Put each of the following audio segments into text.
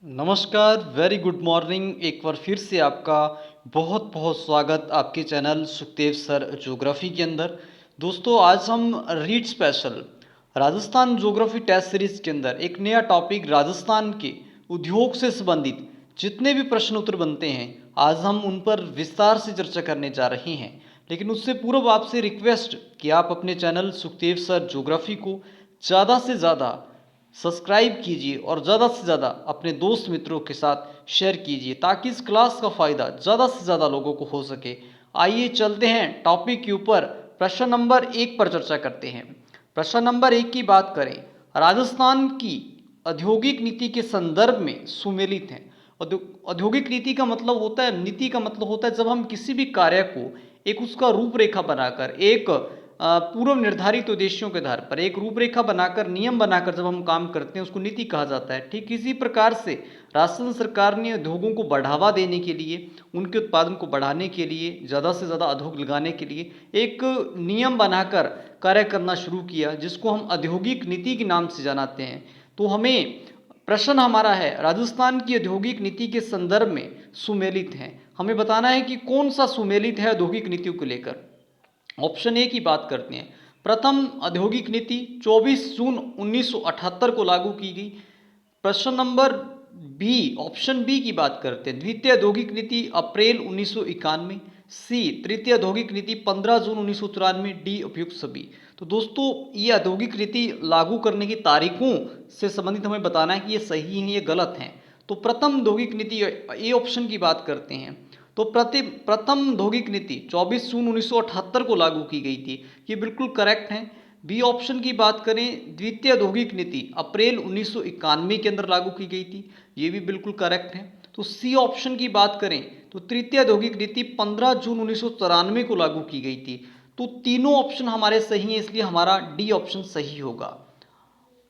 नमस्कार, very good morning. एक बार फिर से आपका बहुत बहुत स्वागत आपके चैनल सुखदेव सर ज्योग्राफी के अंदर। दोस्तों, आज हम read special Rajasthan geography test series के अंदर एक नया टॉपिक राजस्थान के उद्योग से संबंधित जितने भी प्रश्न उत्तर बनते हैं, आज हम उन पर विस्तार से चर्चा करने जा रहे हैं। लेकिन उससे पूर्व आपसे रिक्वेस्ट कि आप अपने चैनल सुखदेव सर ज्योग्राफी को ज़्यादा से ज़्यादा सब्सक्राइब कीजिए और ज़्यादा से ज़्यादा अपने दोस्त मित्रों के साथ शेयर कीजिए ताकि इस क्लास का फ़ायदा ज़्यादा से ज़्यादा लोगों को हो सके। आइए चलते हैं टॉपिक के ऊपर। प्रश्न नंबर 1 पर चर्चा करते हैं। प्रश्न नंबर 1 की बात करें, राजस्थान की औद्योगिक नीति के संदर्भ में सुमेलित हैं। औद्योगिक नीति का मतलब होता है, नीति का मतलब होता है जब हम किसी भी कार्य को एक उसका रूपरेखा बनाकर, एक पूर्व निर्धारित उद्देश्यों के आधार पर एक रूपरेखा बनाकर, नियम बनाकर जब हम काम करते हैं उसको नीति कहा जाता है। ठीक इसी प्रकार से राजस्थान सरकार ने उद्योगों को बढ़ावा देने के लिए, उनके उत्पादन को बढ़ाने के लिए, ज़्यादा से ज़्यादा उद्योग लगाने के लिए एक नियम बनाकर कार्य करना शुरू किया, जिसको हम औद्योगिक नीति के नाम से जानते हैं। तो हमें प्रश्न हमारा है, राजस्थान की औद्योगिक नीति के संदर्भ में सुमेलित है। हमें बताना है कि कौन सा सुमेलित है औद्योगिक नीतियों को लेकर। ऑप्शन ए की बात करते हैं। प्रथम औद्योगिक नीति 24 जून 1978 को लागू की गई। प्रश्न नंबर बी, ऑप्शन बी की बात करते हैं। द्वितीय औद्योगिक नीति अप्रैल 1991। सी, तृतीय औद्योगिक नीति 15 जून 1994। डी, उपयुक्त सभी। तो दोस्तों, ये औद्योगिक नीति लागू करने की तारीखों से संबंधित हमें बताना है कि ये सही है, ये गलत है। तो प्रथम औद्योगिक नीति, ए ऑप्शन की बात करते हैं। तो प्रथम औद्योगिक नीति 24 जून 1978 को लागू की गई थी, ये बिल्कुल करेक्ट है। बी ऑप्शन की बात करें, द्वितीय औद्योगिक नीति अप्रैल 1991 के अंदर लागू की गई थी, ये भी बिल्कुल करेक्ट है। तो सी ऑप्शन की बात करें तो तृतीय औद्योगिक नीति 15 जून 1994 को लागू की गई थी। तो तीनों ऑप्शन हमारे सही हैं, इसलिए हमारा डी ऑप्शन सही होगा।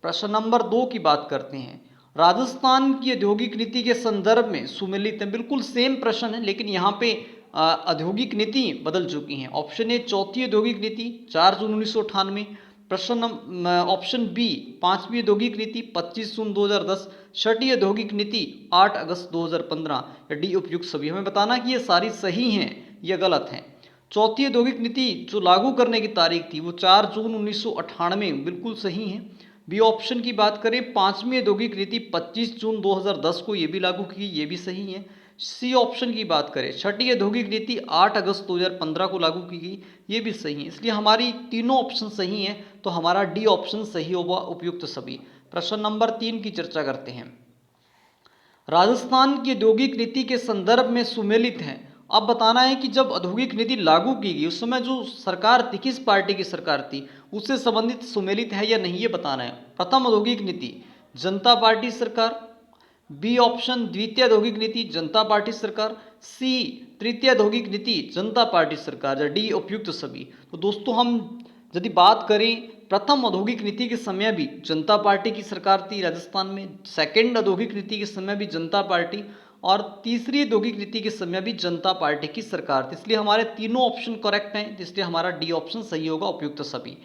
प्रश्न नंबर 2 की बात करते हैं। राजस्थान की औद्योगिक नीति के संदर्भ में सुमेलित है, बिल्कुल सेम प्रश्न है, लेकिन यहाँ पे औद्योगिक नीति बदल चुकी हैं। ऑप्शन ए, चौथी औद्योगिक नीति 4 जून 1998। प्रश्न ऑप्शन बी, पांचवी औद्योगिक नीति 25 जून 2010। छठी औद्योगिक नीति 8 अगस्त 2015। या डी, उपयुक्त सभी। हमें बताना कि ये सारी सही हैं या गलत हैं। चौथी औद्योगिक नीति जो लागू करने की तारीख थी वो 4 जून 1998, बिल्कुल सही है। बी ऑप्शन की बात करें, पांचवी औद्योगिक नीति 25 जून 2010 को ये भी लागू की, ये भी सही है। सी ऑप्शन की बात करें, छठी औद्योगिक नीति 8 अगस्त 2015 को लागू की गई, ये भी सही है। इसलिए हमारी तीनों ऑप्शन सही हैं, तो हमारा डी ऑप्शन सही होगा, उपयुक्त सभी। प्रश्न नंबर 3 की चर्चा करते हैं। राजस्थान की औद्योगिक नीति के संदर्भ में सुमेलित हैं। अब बताना है कि जब औद्योगिक नीति लागू की गई उस समय जो सरकार थी, किस पार्टी की सरकार थी, उससे संबंधित सुमेलित है या नहीं, ये बताना है। प्रथम औद्योगिक नीति जनता पार्टी सरकार। बी ऑप्शन, द्वितीय औद्योगिक नीति जनता पार्टी सरकार। सी, तृतीय औद्योगिक नीति जनता पार्टी सरकार। या डी, उपयुक्त सभी। तो दोस्तों, हम यदि बात करें, प्रथम औद्योगिक नीति के समय भी जनता पार्टी की सरकार थी राजस्थान में, सेकंड औद्योगिक नीति के समय भी जनता पार्टी, और तीसरी औद्योगिक नीति के समय भी जनता पार्टी की सरकार थी। इसलिए हमारे तीनों ऑप्शन करेक्ट हैं, इसलिए हमारा डी ऑप्शन सही होगा, उपयुक्त सभी।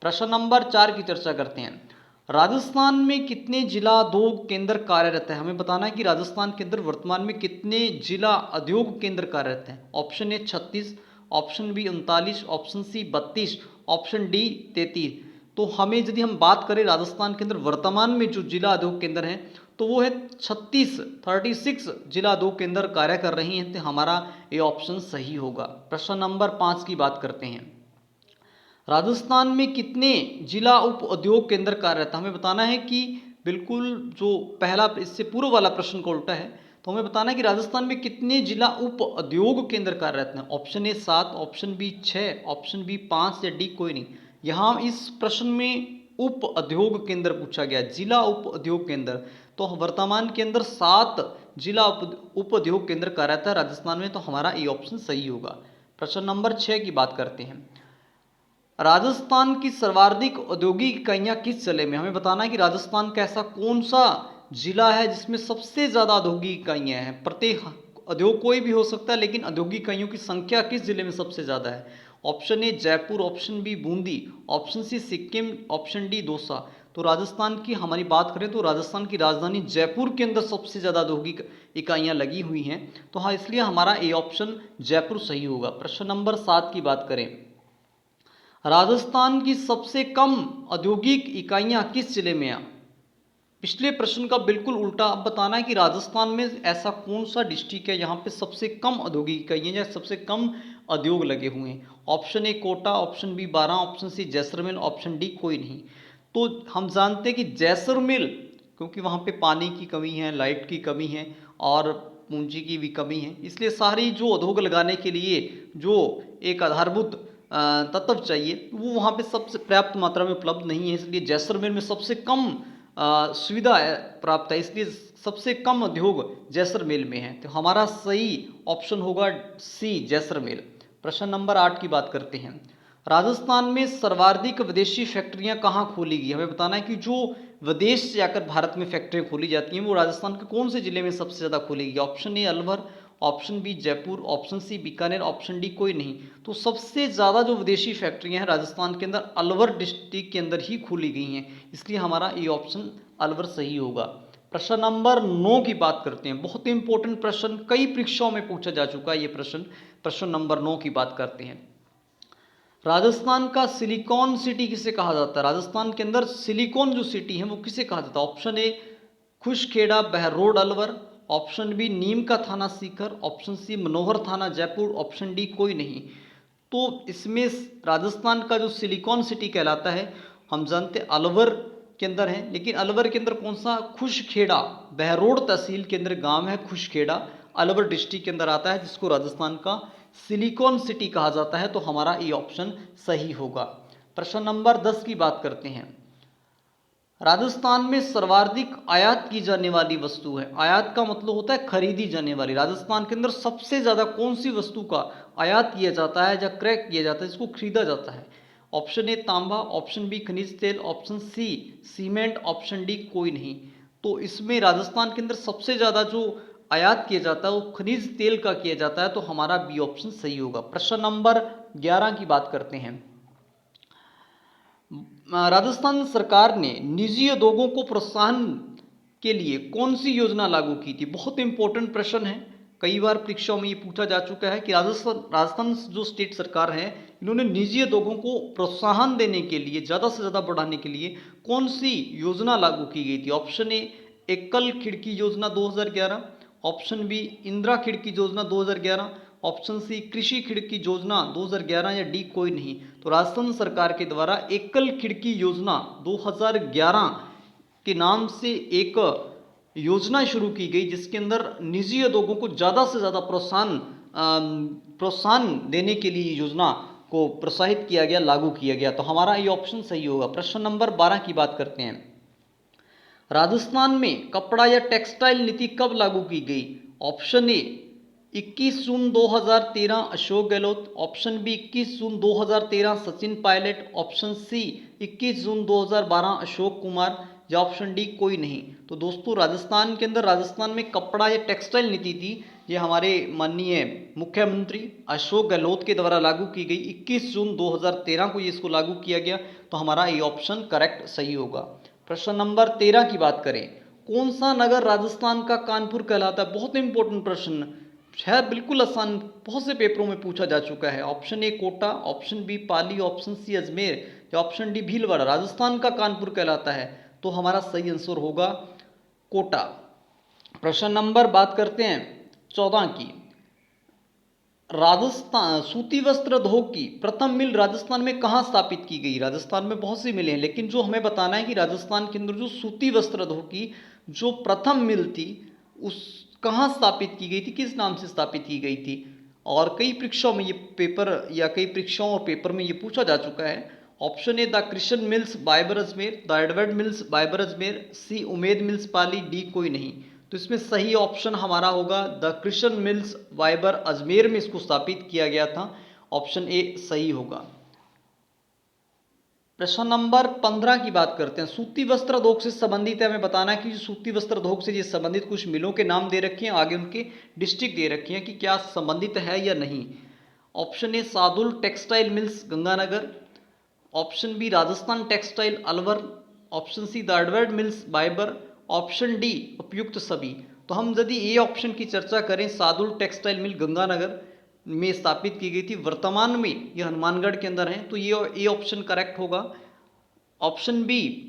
प्रश्न नंबर 4 की चर्चा करते हैं। राजस्थान में कितने जिला उद्योग केंद्र कार्यरत है? हमें बताना है कि राजस्थान के अंदर वर्तमान में कितने जिला उद्योग केंद्र कार्यरत हैं। Option A 36, option B 39, option C 32, option D 33। तो हमें यदि हम बात करें राजस्थान के अंदर वर्तमान में जो जिला उद्योग केंद्र हैं, तो वो है 36 जिला उद्योग केंद्र कार्य कर रही हैं, तो हमारा ये ऑप्शन सही होगा। प्रश्न नंबर 5 की बात करते हैं। राजस्थान में कितने जिला उप उद्योग केंद्र कार्यरत हैं? हमें बताना है कि बिल्कुल जो पहला, इससे पूर्व वाला प्रश्न का उल्टा है। तो हमें बताना है कि राजस्थान में कितने जिला उप उद्योग केंद्र कार्यरत हैं। Option A 7, option B 6, option B 5, या डी कोई नहीं। यहाँ इस प्रश्न में उप उद्योग केंद्र पूछा गया, जिला उप उद्योग केंद्र। तो वर्तमान के अंदर 7 जिला उप उद्योग केंद्र कार्यरत है राजस्थान में, तो हमारा ये ऑप्शन सही होगा। प्रश्न नंबर 6 की बात करते हैं। राजस्थान की सर्वाधिक औद्योगिक इकाइयां किस जिले में? हमें बताना है कि राजस्थान का ऐसा कौन सा जिला है जिसमें सबसे ज्यादा औद्योगिक इकाइयां हैं। प्रत्येक उद्योग कोई भी हो सकता है, लेकिन औद्योगिक इकाइयों की संख्या किस जिले में सबसे ज्यादा है? Option A Jaipur, option B Bundi, option C Sikkim, option D Dausa. तो राजस्थान की हमारी बात करें तो राजस्थान की राजधानी जयपुर के अंदर सबसे ज़्यादा औद्योगिक इकाइयाँ लगी हुई हैं। तो हाँ, इसलिए हमारा ए ऑप्शन जयपुर सही होगा। प्रश्न नंबर 7 की बात करें, राजस्थान की सबसे कम औद्योगिक इकाइयाँ किस जिले में हैं? पिछले प्रश्न का बिल्कुल उल्टा। अब बताना है कि राजस्थान में ऐसा कौन सा डिस्ट्रिक्ट है यहाँ पे सबसे कम औद्योगिक इकाइयाँ या सबसे कम उद्योग लगे हुए हैं। Option A Kota, option B Baran, option C Jaisalmer, option D कोई नहीं। तो हम जानते हैं कि जैसलमेर, क्योंकि वहाँ पे पानी की कमी है, लाइट की कमी है और पूंजी की भी कमी है, इसलिए सारी जो उद्योग लगाने के लिए जो एक आधारभूत तत्व चाहिए वो वहाँ पे सबसे पर्याप्त मात्रा में उपलब्ध नहीं है, इसलिए जैसलमेर में सबसे कम सुविधा प्राप्त है, इसलिए सबसे कम उद्योग जैसलमेर में है। तो हमारा सही ऑप्शन होगा सी जैसलमेर। प्रश्न नंबर 8 की बात करते हैं, राजस्थान में सर्वाधिक विदेशी फैक्ट्रियां कहाँ खोली गई? हमें बताना है कि जो विदेश से आकर भारत में फैक्ट्रियां खोली जाती हैं वो राजस्थान के कौन से जिले में सबसे ज़्यादा खोली गई? Option A Alwar, option B Jaipur, option C Bikaner, option D कोई नहीं। तो सबसे ज़्यादा जो विदेशी फैक्ट्रियां हैं राजस्थान के अंदर अलवर डिस्ट्रिक्ट के अंदर ही खोली गई हैं, इसलिए हमारा ये ऑप्शन अलवर सही होगा। प्रश्न नंबर 9 की बात करते हैं, बहुत ही इंपॉर्टेंट प्रश्न, कई परीक्षाओं में पूछा जा चुका है ये प्रश्न। प्रश्न नंबर 9 की बात करते हैं, राजस्थान का सिलिकॉन सिटी किसे कहा जाता है? राजस्थान के अंदर सिलिकॉन जो सिटी है वो किसे कहा जाता है? Option A Khushkhera Behror Alwar, option B Neem ka Thana Sikar, option C मनोहर थाना जयपुर, ऑप्शन डी कोई नहीं। तो इसमें राजस्थान का जो सिलिकॉन सिटी कहलाता है हम जानते हैं अलवर के अंदर है, लेकिन अलवर के अंदर कौन सा? खुशखेड़ा, बहरोड तहसील के अंदर गांव है खुशखेड़ा, अलवर डिस्ट्रिक्ट के अंदर आता है, जिसको राजस्थान का सिलिकॉन सिटी कहा जाता है। तो हमारा ये ऑप्शन सही होगा। प्रश्न नंबर 10 की बात करते हैं, राजस्थान में सर्वाधिक आयात की जाने वाली वस्तु है। आयात का मतलब होता है खरीदी जाने वाली। राजस्थान के अंदर सबसे ज़्यादा कौन सी वस्तु का आयात किया जाता है या क्रय किया जाता है, इसको खरीदा जाता है? ऑप्शन ए तांबा, ऑप्शन बी खनिज तेल, option C cement, option D कोई नहीं। तो इसमें राजस्थान के अंदर सबसे ज़्यादा जो आयात किया जाता है वो खनिज तेल का किया जाता है। तो हमारा बी ऑप्शन सही होगा। प्रश्न नंबर 11 की बात करते हैं, राजस्थान सरकार ने निजी उद्योगों को प्रोत्साहन के लिए कौन सी योजना लागू की थी? बहुत इंपॉर्टेंट प्रश्न है, कई बार परीक्षाओं में ये पूछा जा चुका है कि राजस्थान जो स्टेट सरकार है इन्होंने निजी उद्योगों को प्रोत्साहन देने के लिए, ज़्यादा से ज़्यादा बढ़ाने के लिए कौन सी योजना लागू की गई थी? ऑप्शन ए एकल खिड़की योजना 2011, ऑप्शन बी इंदिरा खिड़की योजना 2011, ऑप्शन सी कृषि खिड़की योजना 2011 या डी कोई नहीं। तो राजस्थान सरकार के द्वारा एकल खिड़की योजना 2011 के नाम से एक योजना शुरू की गई, जिसके अंदर निजी उद्योगों को ज़्यादा से ज़्यादा प्रोत्साहन देने के लिए योजना को प्रोत्साहित किया गया, लागू किया गया। तो हमारा ये ऑप्शन सही होगा। प्रश्न नंबर 12 की बात करते हैं, राजस्थान में कपड़ा या टेक्सटाइल नीति कब लागू की गई? ऑप्शन ए 21 जून 2013 अशोक गहलोत, ऑप्शन बी 21 जून 2013 सचिन पायलट, ऑप्शन सी 21 जून 2012 अशोक कुमार या ऑप्शन डी कोई नहीं। तो दोस्तों राजस्थान के अंदर राजस्थान में कपड़ा या टेक्सटाइल नीति थी, ये हमारे माननीय मुख्यमंत्री अशोक गहलोत के द्वारा लागू की गई। 21 जून 2013 को ये इसको लागू किया गया। तो हमारा ये ऑप्शन करेक्ट सही होगा। प्रश्न नंबर 13 की बात करें, कौन सा नगर राजस्थान का कानपुर कहलाता है? बहुत इंपॉर्टेंट प्रश्न है, बिल्कुल आसान, बहुत से पेपरों में पूछा जा चुका है। Option A Kota, option B Pali, option C Ajmer या ऑप्शन डी भीलवाड़ा। राजस्थान का कानपुर कहलाता है, तो हमारा सही आंसर होगा कोटा। प्रश्न नंबर बात करते हैं 14 की, राजस्थान सूती वस्त्र उद्योग की प्रथम मिल राजस्थान में कहाँ स्थापित की गई? राजस्थान में बहुत सी मिलें हैं, लेकिन जो हमें बताना है कि राजस्थान के अंदर जो सूती वस्त्र उद्योग की जो प्रथम मिल थी उस कहाँ स्थापित की गई थी, किस नाम से स्थापित की गई थी? और कई परीक्षाओं में ये पेपर या कई परीक्षाओं और पेपर में ये पूछा जा चुका है। Option A the Krishna mills Beawar Ajmer, the Edward mills Beawar Ajmer, C Umed mills Pali, D कोई नहीं। तो इसमें सही ऑप्शन हमारा होगा द कृष्ण मिल्स वाइबर अजमेर में इसको स्थापित किया गया था। ऑप्शन ए सही होगा। प्रश्न नंबर 15 की बात करते हैं, सूती वस्त्र उद्योग से संबंधित है। हमें बताना है कि सूती वस्त्र उद्योग से ये संबंधित कुछ मिलों के नाम दे रखे हैं, आगे उनके डिस्ट्रिक्ट दे रखे हैं कि क्या संबंधित है या नहीं। Option A Sadul textile mills Ganganagar, option B Rajasthan textile Alwar, option C the Edward mills Beawar, option D उपयुक्त सभी। तो हम यदि ए ऑप्शन की चर्चा करें, सादुल टेक्सटाइल मिल गंगानगर में स्थापित की गई थी, वर्तमान में ये हनुमानगढ़ के अंदर है, तो ये ए ऑप्शन करेक्ट होगा। Option B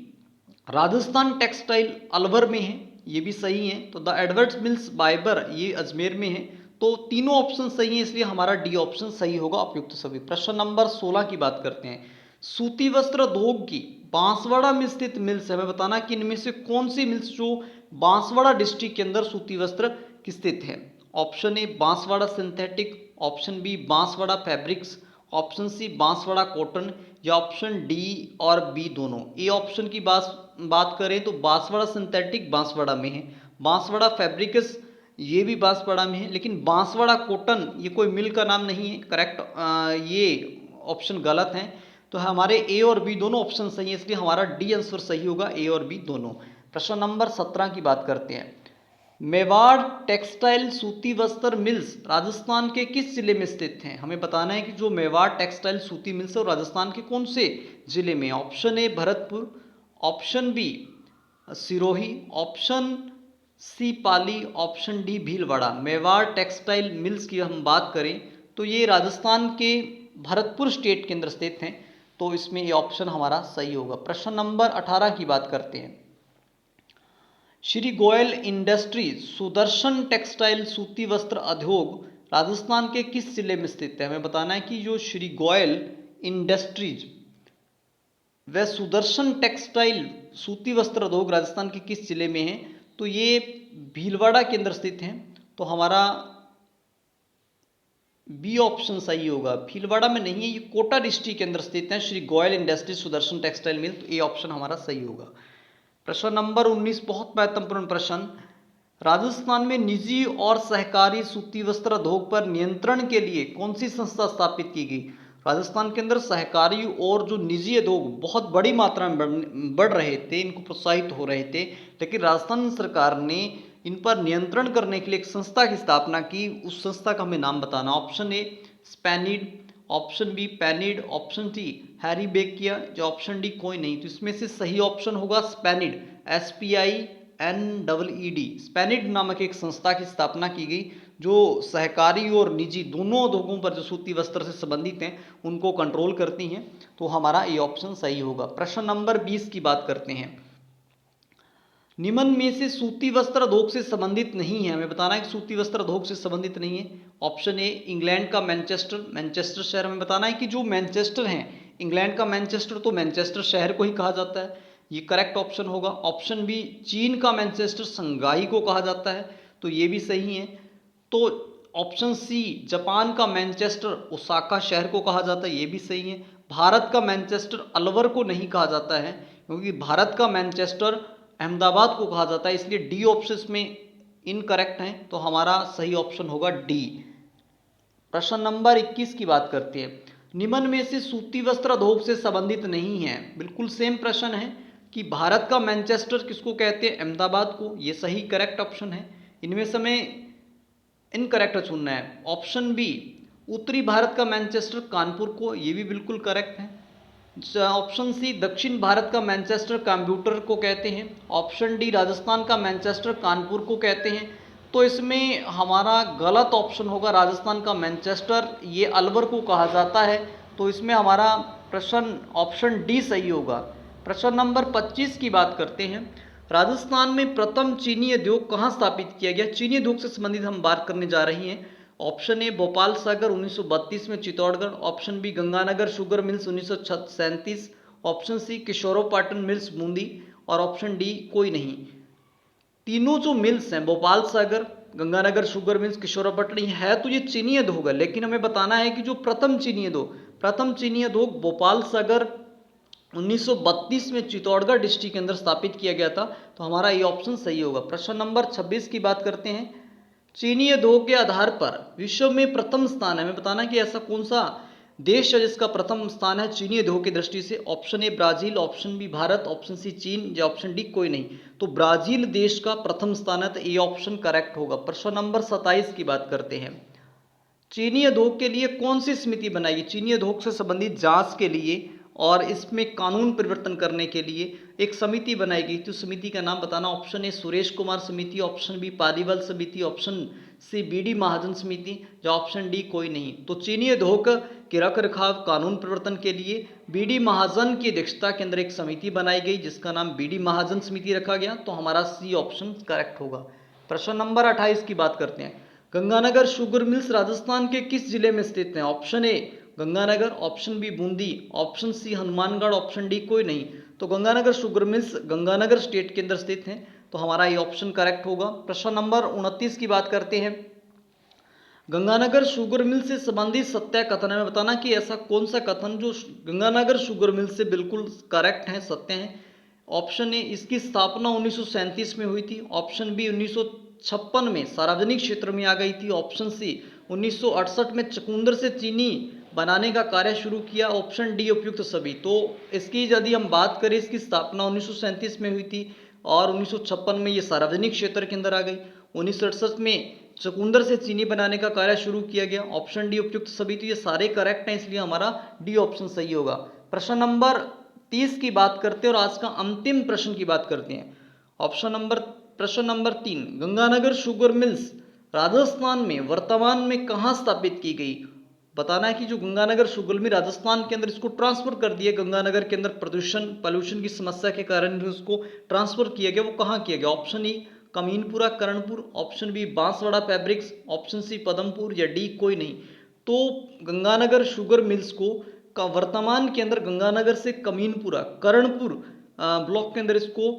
Rajasthan textile Alwar में है, ये भी सही है। तो द एडवर्ड्स मिल्स बाइबर ये अजमेर में है। तो तीनों ऑप्शन सही हैं, इसलिए हमारा डी ऑप्शन सही होगा, उपयुक्त सभी। प्रश्न नंबर 16 की बात करते हैं। सूती वस्त्र उद्योग की बांसवाड़ा में स्थित मिल्स है, हमें बताना कि इनमें से कौन सी मिल्स जो बांसवाड़ा डिस्ट्रिक्ट के अंदर सूती वस्त्र की स्थित है। Option A Banswara synthetic, option B Banswara fabrics, option C Banswara cotton, या ऑप्शन डी और बी दोनों। ए ऑप्शन की बात करें तो बांसवाड़ा सिंथेटिक बांसवाड़ा में है, बांसवाड़ा फैब्रिक्स ये भी बांसवाड़ा में है, लेकिन बांसवाड़ा कॉटन ये कोई मिल का नाम नहीं है, करेक्ट ये ऑप्शन गलत है। तो हमारे ए और बी दोनों ऑप्शन सही है, इसलिए हमारा डी आंसर सही होगा, ए और बी दोनों। प्रश्न नंबर 17 की बात करते हैं। मेवाड़ टेक्सटाइल सूती वस्त्र मिल्स राजस्थान के किस जिले में स्थित हैं? हमें बताना है कि जो मेवाड़ टेक्सटाइल सूती मिल्स है वो राजस्थान के कौन से जिले में। Option A Bharatpur, option B Sirohi, option C Pali, option D Bhilwara. Mewar textile mills की हम बात करें तो ये राजस्थान के भरतपुर स्टेट के अंदर स्थित हैं, तो इसमें ये ऑप्शन हमारा सही होगा। प्रश्न नंबर 18 की बात करते हैं। श्री गोयल इंडस्ट्रीज सुदर्शन टेक्सटाइल सूती वस्त्र उद्योग राजस्थान के किस जिले में स्थित है? हमें बताना है कि जो श्री गोयल इंडस्ट्रीज वह सुदर्शन टेक्सटाइल सूती वस्त्र उद्योग राजस्थान के किस जिले में है? तो ये भीलवाड़ा के अंदर स्थित है, तो हमारा बी ऑप्शन सही होगा। भीलवाड़ा में नहीं है, ये कोटा डिस्ट्रिक्ट के अंदर स्थित है Shri Goyal industries Sudarshan textile mill, तो ए ऑप्शन हमारा सही होगा। प्रश्न नंबर 19 बहुत महत्वपूर्ण प्रश्न। राजस्थान में निजी और सहकारी सूती वस्त्र उद्योग पर नियंत्रण के लिए कौन सी संस्था स्थापित की गई? राजस्थान के अंदर सहकारी और जो निजी उद्योग बहुत बड़ी मात्रा में बढ़ रहे थे, इनको प्रोत्साहित हो रहे थे, लेकिन राजस्थान सरकार ने इन पर नियंत्रण करने के लिए एक संस्था की स्थापना की। उस संस्था का हमें नाम बताना। ऑप्शन ए स्पैनिड, ऑप्शन बी पैनिड, ऑप्शन सी हैरी बेकिया, या ऑप्शन डी कोई नहीं। तो इसमें से सही ऑप्शन होगा स्पैनिड, SPINEED। स्पैनिड नामक एक संस्था की स्थापना की गई जो सहकारी और निजी दोनों उद्योगों पर जो सूती वस्त्र से संबंधित हैं उनको कंट्रोल करती हैं, तो हमारा ये ऑप्शन सही होगा। प्रश्न नंबर 20 की बात करते हैं। निम्न में से सूती वस्त्र उद्योग से संबंधित नहीं है, हमें बताना है कि सूती वस्त्र उद्योग से संबंधित नहीं है। ऑप्शन ए इंग्लैंड का मैनचेस्टर, मैनचेस्टर शहर। हमें बताना है कि जो मैनचेस्टर है, इंग्लैंड का मैनचेस्टर, तो मैनचेस्टर शहर को ही कहा जाता है, ये करेक्ट ऑप्शन होगा। ऑप्शन बी चीन का मैनचेस्टर, संघाई को कहा जाता है, तो ये भी सही है। तो ऑप्शन सी जापान का मैनचेस्टर, ओसाका शहर को कहा जाता है, ये भी सही है। भारत का मैनचेस्टर अलवर को नहीं कहा जाता है, क्योंकि भारत का मैनचेस्टर अहमदाबाद को कहा जाता है, इसलिए डी ऑप्शन में इनकरेक्ट है, तो हमारा सही ऑप्शन होगा डी। प्रश्न नंबर 21 की बात करते हैं। निम्न में से सूती वस्त्र उद्योग से संबंधित नहीं है, बिल्कुल सेम प्रश्न है कि भारत का मैनचेस्टर किसको कहते हैं? अहमदाबाद को, ये सही करेक्ट ऑप्शन है। इनमें से हमें इनकरेक्ट चुनना है। ऑप्शन बी उत्तरी भारत का मैनचेस्टर कानपुर को, ये भी बिल्कुल करेक्ट है। ऑप्शन सी दक्षिण भारत का मैनचेस्टर कंप्यूटर को कहते हैं। ऑप्शन डी राजस्थान का मैनचेस्टर कानपुर को कहते हैं। तो इसमें हमारा गलत ऑप्शन होगा, राजस्थान का मैनचेस्टर ये अलवर को कहा जाता है, तो इसमें हमारा प्रश्न ऑप्शन डी सही होगा। प्रश्न नंबर 25 की बात करते हैं। राजस्थान में प्रथम चीनी उद्योग कहाँ स्थापित किया गया? चीनी उद्योग से संबंधित हम बात करने जा रही हैं। ऑप्शन ए भोपाल सागर 1932 में Chittorgarh, option B Ganganagar sugar mills 1937, option C Keshoraipatan mills Bundi, और ऑप्शन डी कोई नहीं। तीनों जो मिल्स हैं भोपाल सागर, गंगानगर शुगर मिल्स, किशोरोपाटन, है तो ये चीनी उद्योग है, लेकिन हमें बताना है कि जो प्रथम चीनी उद्योग भोपाल सागर 1932 में चित्तौड़गढ़ डिस्ट्रिक्ट के अंदर स्थापित किया गया था, तो हमारा ये ऑप्शन सही होगा। प्रश्न नंबर 26 की बात करते हैं। चीनी उद्योग के आधार पर विश्व में प्रथम स्थान है, हमें बताना कि ऐसा कौन सा देश है जिसका प्रथम स्थान है चीनी उद्योग की दृष्टि से। Option A Brazil, option B Bharat, option C China, या ऑप्शन डी कोई नहीं। तो ब्राजील देश का प्रथम स्थान है, तो ये ऑप्शन करेक्ट होगा। प्रश्न नंबर 27 की बात करते हैं। चीनी उद्योग के लिए कौन सी समिति बनाई? चीनी उद्योग से संबंधित जांच के लिए और इसमें कानून परिवर्तन करने के लिए एक समिति बनाई गई थी। उस समिति का नाम बताना। ऑप्शन ए सुरेश कुमार समिति, ऑप्शन बी पालीवाल समिति, ऑप्शन सी बीडी महाजन समिति, या ऑप्शन डी कोई नहीं। तो चीनी उद्योग के रख रखाव कानून परिवर्तन के लिए बीडी महाजन की अध्यक्षता के अंदर एक समिति बनाई गई जिसका नाम बीडी महाजन समिति रखा गया। तो हमारा सी ऑप्शन करेक्ट होगा। प्रश्न नंबर 28 की बात करते हैं। गंगानगर शुगर मिल्स राजस्थान के किस जिले में स्थित हैं? Option A Ganganagar, option B Bundi, option C Hanumangarh, option D कोई नहीं। तो Ganganagar sugar mills Ganganagar state के अंदर स्थित हैं। तो हमारा ये ऑप्शन करेक्ट होगा। प्रश्न नंबर 29 की बात करते हैं। गंगानगर शुगर मिल से संबंधित सत्य कथन है। बताना कि ऐसा कौन सा कथन जो गंगानगर शुगर मिल से बिल्कुल करेक्ट है, सत्य है। ऑप्शन ए इसकी स्थापना 1937 में हुई थी, ऑप्शन बी 1956 में सार्वजनिक क्षेत्र में आ गई थी, ऑप्शन सी 1968 में चुकंदर से चीनी बनाने का कार्य शुरू किया, ऑप्शन डी उपयुक्त सभी। तो इसकी यदि हम बात करें, इसकी स्थापना 1937 में हुई थी और 1956 में ये सार्वजनिक क्षेत्र के अंदर आ गई। 1968 में चुकंदर से चीनी बनाने का कार्य शुरू किया गया, ऑप्शन डी उपयुक्त सभी। तो ये सारे करेक्ट हैं, इसलिए हमारा डी ऑप्शन सही होगा। प्रश्न नंबर 30 की बात करते हैं और आज का अंतिम प्रश्न की बात करते हैं। प्रश्न number 3, Ganganagar sugar mills Rajasthan में वर्तमान में कहाँ स्थापित की गई? बताना है कि जो गंगानगर शुगर मिल राजस्थान के अंदर, इसको ट्रांसफर कर दिया गंगानगर के अंदर पॉल्यूशन की समस्या के कारण उसको ट्रांसफर किया गया। वो कहाँ किया गया? Option E Kaminpura Karanpur, option B Banswara fabrics, option C Padampur, या डी कोई नहीं। तो गंगानगर शुगर मिल्स को का वर्तमान के अंदर गंगानगर से कमीनपुरा कर्णपुर ब्लॉक के अंदर इसको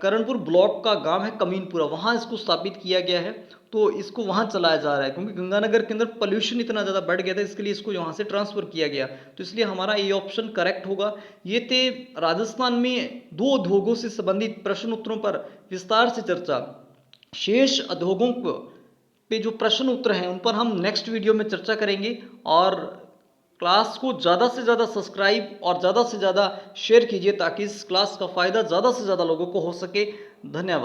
कर्णपुर ब्लॉक का गांव है कमीनपुरा, वहां इसको स्थापित किया गया है। तो इसको वहां चलाया जा रहा है क्योंकि गंगानगर के अंदर पोल्यूशन इतना ज़्यादा बढ़ गया था, इसके लिए इसको यहाँ से ट्रांसफर किया गया। तो इसलिए हमारा ये ऑप्शन करेक्ट होगा। ये थे राजस्थान में 2 उद्योगों से संबंधित प्रश्न उत्तरों पर विस्तार से चर्चा। शेष उद्योगों पे जो प्रश्न उत्तर हैं उन पर हम नेक्स्ट वीडियो में चर्चा करेंगे। और क्लास को ज़्यादा से ज़्यादा सब्सक्राइब और ज़्यादा से ज़्यादा शेयर कीजिए ताकि इस क्लास का फ़ायदा ज़्यादा से ज़्यादा लोगों को हो सके। धन्यवाद।